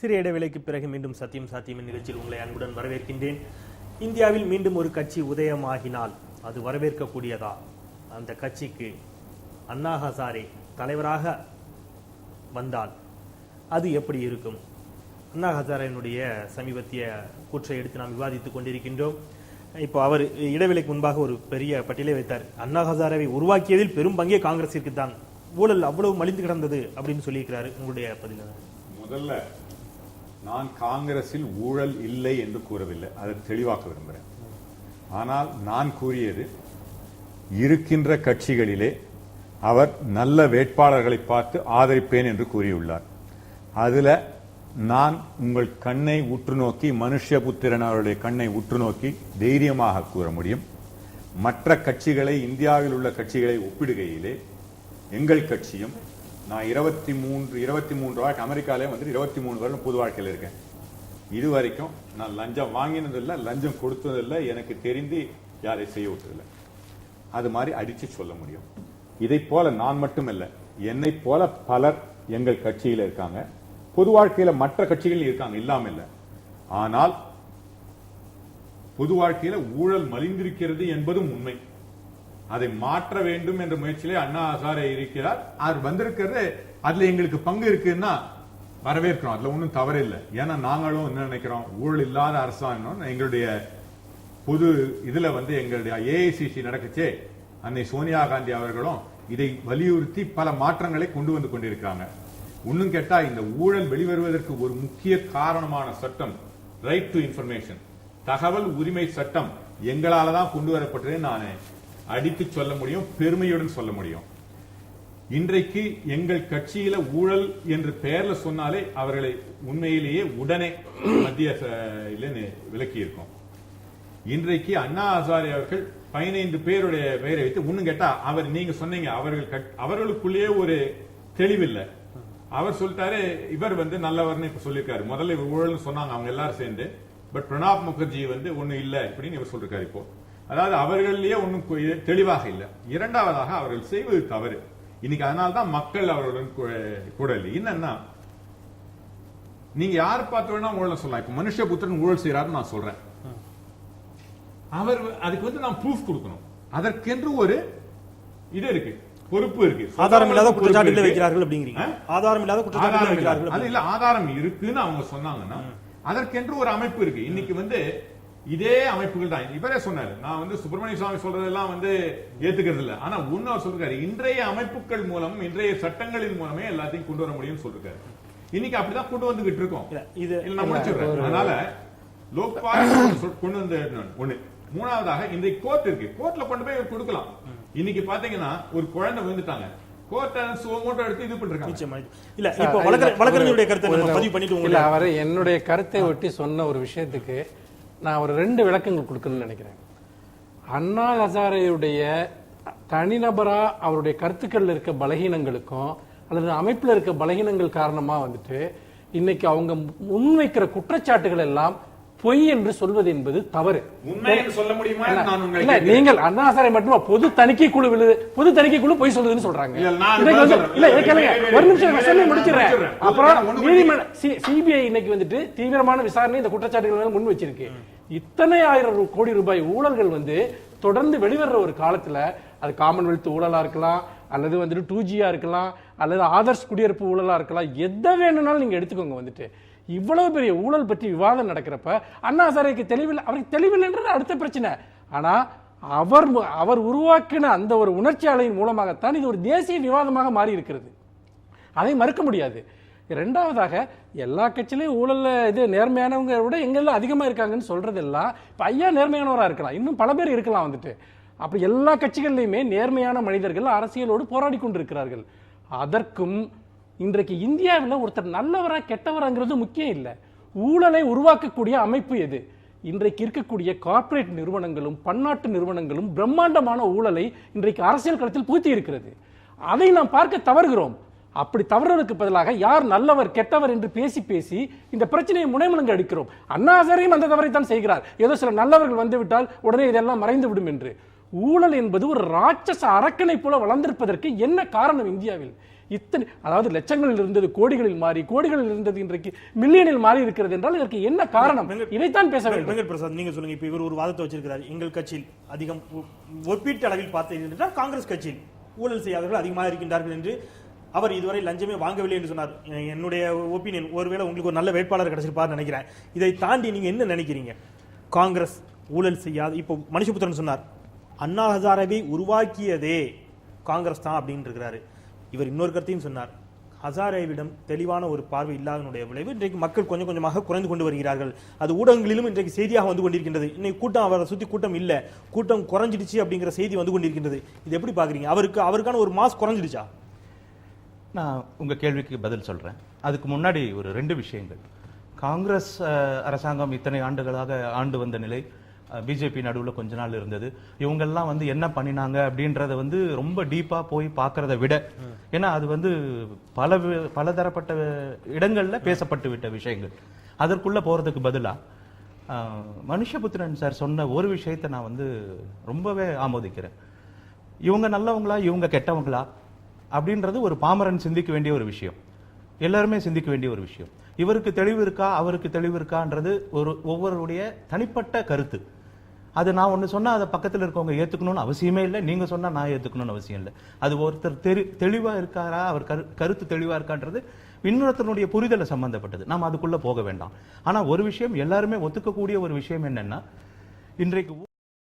சிறிய இடைவேளைக்கு பிறகு மீண்டும் சத்தியம் சாத்தியம் நிகழ்ச்சியில் உங்களை அன்புடன் வரவேற்கின்றேன். இந்தியாவில் மீண்டும் ஒரு கட்சி உதயமாகினால் அது வரவேற்கக்கூடியதா? அந்த கட்சிக்கு அண்ணா ஹசாரே தலைவராக வந்தால் அது எப்படி இருக்கும்? அண்ணா ஹசாரேனுடைய சமீபத்திய கூற்றை எடுத்து நாம் விவாதித்துக் கொண்டிருக்கின்றோம். இப்போ அவர் இடைவேளைக்கு முன்பாக ஒரு பெரிய பட்டியலை வைத்தார். அண்ணா ஹசாரேவை உருவாக்கியதில் பெரும் பங்கே காங்கிரசிற்கு தான், ஊழல் அவ்வளவு மலிந்து கிடந்தது அப்படின்னு சொல்லியிருக்கிறாரு. உங்களுடைய பதில்? முதல்ல நான் காங்கிரஸில் ஊழல் இல்லை என்று கூறவில்லை, அதை தெளிவாக்க விரும்புகிறேன். ஆனால் நான் கூறியது, இருக்கின்ற கட்சிகளிலே அவர் நல்ல வேட்பாளர்களை பார்த்து ஆதரிப்பேன் என்று கூறியுள்ளார். அதுல நான் உங்கள் கண்ணை உற்று நோக்கி, மனுஷபுத்திரன் அவருடைய கண்ணை உற்று நோக்கி தைரியமாக கூற முடியும். மற்ற கட்சிகளை, இந்தியாவில் உள்ள கட்சிகளை ஒப்பிடுகையிலே எங்கள் கட்சியும், நான் 23 வாழ்க்கை அமெரிக்காலே வந்து 23 வருடம் பொது வாழ்க்கையில் இருக்கேன். இதுவரைக்கும் நான் லஞ்சம் வாங்கினதில்லை, லஞ்சம் கொடுத்ததில்லை, எனக்கு தெரிந்து யாரை செய்ய விட்டதில்லை. அது மாதிரி அடிச்சு சொல்ல முடியும். இதை போல நான் மட்டுமல்ல, என்னை போல பலர் எங்கள் கட்சியில் இருக்காங்க, பொது வாழ்க்கையில மற்ற கட்சிகள் இருக்காங்க, இல்லாம இல்லை. ஆனால் பொது வாழ்க்கையில ஊழல் மலிந்திருக்கிறது என்பதும் உண்மை. அதை மாற்ற வேண்டும் என்ற முயற்சியிலே அண்ணா ஹசாரே இருக்கிறார். அவர் வந்திருக்கிறது, அதுல எங்களுக்கு பங்கு இருக்குன்னா வரவேற்கிறோம், அதுல ஒன்றும் தவறு இல்லை. ஏன்னா நாங்களும் என்ன நினைக்கிறோம், ஊழல் இல்லாத அரசாங்கம் எங்களுடைய பொது இதுல வந்து எங்களுடைய ஏஐசிசி நடக்குச்சே, அன்னை சோனியா காந்தி அவர்களும் இதை வலியுறுத்தி பல மாற்றங்களை கொண்டு வந்து கொண்டிருக்காங்க. இன்னும் கேட்டா, இந்த ஊழல் வெளிவருவதற்கு ஒரு முக்கிய காரணமான சட்டம் ரைட் டு இன்ஃபர்மேஷன், தகவல் உரிமை சட்டம் எங்களால தான் கொண்டு வரப்பட்டது. நான் அடித்து சொல்ல முடியும், பெருமையுடன் சொல்ல முடியும். இன்றைக்கு எங்கள் கட்சியில ஊழல் என்று பெயர்ல சொன்னாலே அவர்களை உண்மையிலேயே உடனே மத்திய விலக்கி இருக்கும். இன்றைக்கு அண்ணா ஹசாரே அவர்கள் 15 பேருடைய பெயரை வைத்து, இன்னும் கேட்டா அவர், நீங்க சொன்னீங்க அவர்களுக்குள்ளேயே ஒரு தெளிவில்லை. அவர் சொல்லிட்டாரு, இவர் வந்து நல்லவர்னு இப்ப சொல்லிருக்காரு. முதல்ல இவர் ஊழல்னு சொன்னாங்க அவங்க எல்லாரும் சேர்ந்து, பட் பிரணாப் முகர்ஜி வந்து ஒண்ணு இல்ல இப்படின்னு இவர் சொல்லிருக்காரு. இப்போ அதாவது அவர்களிலேயே ஒன்னும் தெளிவாக இல்லை. இரண்டாவதாக அவர்கள் செய்வது தவறு. இன்னைக்கு அதனால்தான் மக்கள் அவர்களுடன் கூட இல்லை. என்னன்னா, நீங்க யார் பார்த்து வேணா ஊழல் சொல்லலாம். இப்ப மனுஷபுத்திரன் ஊழல் செய்யறாருன்னு நான் சொல்றேன், அவர் அதுக்கு வந்து நான் ப்ரூஃப் கொடுக்கணும். அதற்கென்று ஒரு இது இருக்கு, பொறுப்பு இருக்கு. ஆதாரம் இல்லாத குற்றச்சாட்டுகளை வைக்கிறார்கள் அப்படிங்கிறீங்க. ஆதாரம் இல்லாத குற்றச்சாட்டுகளை வைக்கிறார்கள். அது இல்ல, ஆதாரம் இருக்குன்னு அவங்க சொன்னாங்கன்னா அதற்கென்று ஒரு அமைப்பு இருக்கு. இன்னைக்கு வந்து இதே அமைப்புகள் தான். இவரே சொன்னாரு, நான் வந்து சுப்பிரமணிய சுவாமி சொல்றதெல்லாம் வந்து ஏத்துக்கிறது இல்ல, ஆனா உன்ன சொல்றாரு, இன்றைய அமைப்புகள் மூலம், இன்றைய சட்டங்களின் மூலமே எல்லாத்தையும் கொண்டு வர முடியும்னு சொல்றாரு. இன்னைக்கு அப்படிதான் கொண்டு வந்துகிட்டு இருக்கோம். இது நான் முடிச்சிடுறேன். அதனால லோக்பால் கொண்டு வந்து ஒண்ணு. மூணாவதாக இன்றைக்கு கோர்ட் இருக்கு, கோர்ட்ல கொண்டு போய் கொடுக்கலாம். இன்னைக்கு பாத்தீங்கன்னா ஒரு குழந்தை விழுந்துட்டாங்க, என்னுடைய கருத்தை ஒட்டி சொன்ன ஒரு விஷயத்துக்கு நான் ஒரு 2 விளக்கங்கள் கொடுக்கணும்னு நினைக்கிறேன். அண்ணா ஹசாரேயுடைய தனிநபரா அவருடைய கருத்துக்கள் இருக்க பலகீனங்களுக்கும் அல்லது அமைப்புல இருக்க பலகீனங்கள் காரணமா வந்துட்டு இன்னைக்கு அவங்க முன்வைக்கிற குற்றச்சாட்டுகள் எல்லாம் பொய் என்று சொல்வது என்பது தவறு. நீங்கள் அண்ணா ஹசாரே மட்டுமா பொது தணிக்கை குழு பொய் சொல்லுதுன்னு சொல்றாங்க. ஒரு நிமிஷம் சொல்லி முடிச்சிடுறேன். அப்புறம் நீதிமன்ற சிபிஐ இன்னைக்கு வந்துட்டு தீவிரமான விசாரணை இந்த குற்றச்சாட்டுகள் முன் வச்சிருக்கு. இத்தனை ஆயிரம் கோடி ரூபாய் ஊழல்கள் வந்து தொடர்ந்து வெளிவர்ற ஒரு காலத்துல, அது காமன்வெல்த் ஊழலா இருக்கலாம், அல்லது வந்துட்டு 2G இருக்கலாம், அல்லது ஆதர்ஷ் குடியிருப்பு ஊழலா இருக்கலாம், எதை வேணும்னாலும் நீங்க எடுத்துக்கோங்க. வந்துட்டு இவ்வளவு பெரிய ஊழல் பற்றி விவாதம் நடக்கிறப்ப அண்ணா ஹசாரேக்கு தெளிவில்லை, அவருக்கு தெளிவில்லைன்றது அடுத்த பிரச்சனை. ஆனா அவர் உருவாக்கின அந்த ஒரு உணர்ச்சி அலையின் மூலமாகத்தான் இது ஒரு தேசிய விவாதமாக மாறி இருக்கிறது. அதை மறுக்க முடியாது. இரண்டாவதாக, எல்லா கட்சியிலையும் ஊழல்ல இது நேர்மையானவங்க விட எங்கெல்லாம் அதிகமா இருக்காங்கன்னு சொல்றதெல்லாம், இப்ப ஐயா நேர்மையானவரா இருக்கலாம், இன்னும் பல பேர் இருக்கலாம். வந்துட்டு அப்படி எல்லா கட்சிகள்லையுமே நேர்மையான மனிதர்கள் அரசியலோடு போராடி கொண்டிருக்கிறார்கள். அதற்கும் இன்றைக்கு இந்தியாவில் ஒருத்தர் நல்லவரா கெட்டவராங்கிறது முக்கியம் இல்லை. ஊழலை உருவாக்கக்கூடிய அமைப்பு எது? இன்றைக்கு இருக்கக்கூடிய கார்ப்பரேட் நிறுவனங்களும் பன்னாட்டு நிறுவனங்களும் பிரம்மாண்டமான ஊழலை இன்றைக்கு அரசியல் களத்தில் பூத்தி இருக்கிறது. அதை நாம் பார்க்க தவறுகிறோம். அப்படி தவறுவதற்கு பதிலாக யார் நல்லவர் கெட்டவர் என்று பேசி பேசி இந்த பிரச்சனையை முனைமலங்க அடிக்கிறோம். அண்ணா ஹசாரேயும் அந்த தவறை தான் செய்கிறார். ஏதோ சில நல்லவர்கள் வந்துவிட்டால் உடனே இதெல்லாம் மறைந்து விடும் என்று. ஊழல் என்பது ஒரு ராட்சச அரக்கனை போல வளர்ந்திருப்பதற்கு என்ன காரணம்? இந்தியாவில் இத்தனை, அதாவது லட்சங்களில் இருந்தது கோடிகளில் மாறி, கோடிகளில் இருந்தது இன்றைக்கு மில்லியனில் மாறி இருக்கிறது என்றால் இதற்கு என்ன காரணம்? இதைத்தான் பேச வேண்டும். வெங்கட் பிரசாத், நீங்க சொல்லுங்க. இப்ப இவர் ஒரு வாதத்தை வச்சிருக்கிறார். எங்கள் கட்சியில் அதிகம் ஒப்பீட்டு அளவில் பார்த்தீர்கள் காங்கிரஸ் கட்சியில் ஊழல் செய்யாதவர்கள் அதிகமாக இருக்கின்றார்கள் என்று அவர் இதுவரை லஞ்சமே வாங்கவில்லை என்று சொன்னார். என்னுடைய ஒப்பீனியன், ஒருவேளை உங்களுக்கு ஒரு நல்ல வேட்பாளர் கிடைச்சிருப்பார் நினைக்கிறேன். இதை தாண்டி நீங்க என்ன நினைக்கிறீங்க? காங்கிரஸ் ஊழல் செய்யாது. இப்போ மனுஷபுத்திரன் சொன்னார், அண்ணா ஹசாரேவை உருவாக்கியதே காங்கிரஸ் தான் அப்படின்னு இருக்கிறாரு. இவர் இன்னொரு கருத்தையும் சொன்னார், ஹசாரேவிடம் தெளிவான ஒரு பார்வை இல்லாதனுடைய விளைவு இன்றைக்கு மக்கள் கொஞ்சம் கொஞ்சமாக குறைந்து கொண்டு வருகிறார்கள். அது ஊடகங்களிலும் இன்றைக்கு செய்தியாக வந்து கொண்டிருக்கின்றது. இன்னைக்கு கூட்டம், அவரை சுற்றி கூட்டம் இல்லை, கூட்டம் குறைஞ்சிடுச்சு அப்படிங்கிற செய்தி வந்து கொண்டிருக்கின்றது. இது எப்படி பாக்குறீங்க? அவருக்கான ஒரு மாஸ் குறைஞ்சிடுச்சா? நான் உங்க கேள்விக்கு பதில் சொல்றேன். அதுக்கு முன்னாடி ஒரு 2 விஷயங்கள். காங்கிரஸ் அரசாங்கம் இத்தனை ஆண்டுகளாக ஆண்டு வந்த நிலை, பிஜேபி நடுவில் கொஞ்ச நாள் இருந்தது. இவங்கெல்லாம் வந்து என்ன பண்ணினாங்க அப்படின்றத வந்து ரொம்ப டீப்பா போய் பார்க்கறத விட, ஏன்னா அது வந்து பலதரப்பட்ட இடங்கள்ல பேசப்பட்டு விட்ட விஷயங்கள், அதற்குள்ள போறதுக்கு பதிலா மனுஷபுத்திரன் சார் சொன்ன ஒரு விஷயத்தை நான் வந்து ரொம்பவே ஆமோதிக்கிறேன். இவங்க நல்லவங்களா இவங்க கெட்டவங்களா அப்படின்றது ஒரு பாமரன் சிந்திக்க வேண்டிய ஒரு விஷயம், எல்லாருமே சிந்திக்க வேண்டிய ஒரு விஷயம். இவருக்கு தெளிவு இருக்கா அவருக்கு தெளிவு இருக்கான்றது ஒவ்வொருடைய தனிப்பட்ட கருத்து. அது நான் ஒண்ணு சொன்னா அதை பக்கத்தில் இருக்கவங்க ஏத்துக்கணும்னு அவசியமே இல்லை, நீங்க சொன்னா நான் ஏத்துக்கணும்னு அவசியம் இல்லை. அது ஒருத்தர் தெளிவா இருக்காரா, அவர் கருத்து தெளிவா இருக்கான்றது இன்னொருத்தருடைய புரிதலை சம்பந்தப்பட்டது. நாம் அதுக்குள்ள போக வேண்டாம். ஆனா ஒரு விஷயம் எல்லாருமே ஒத்துக்கக்கூடிய ஒரு விஷயம் என்னன்னா, இன்றைக்கு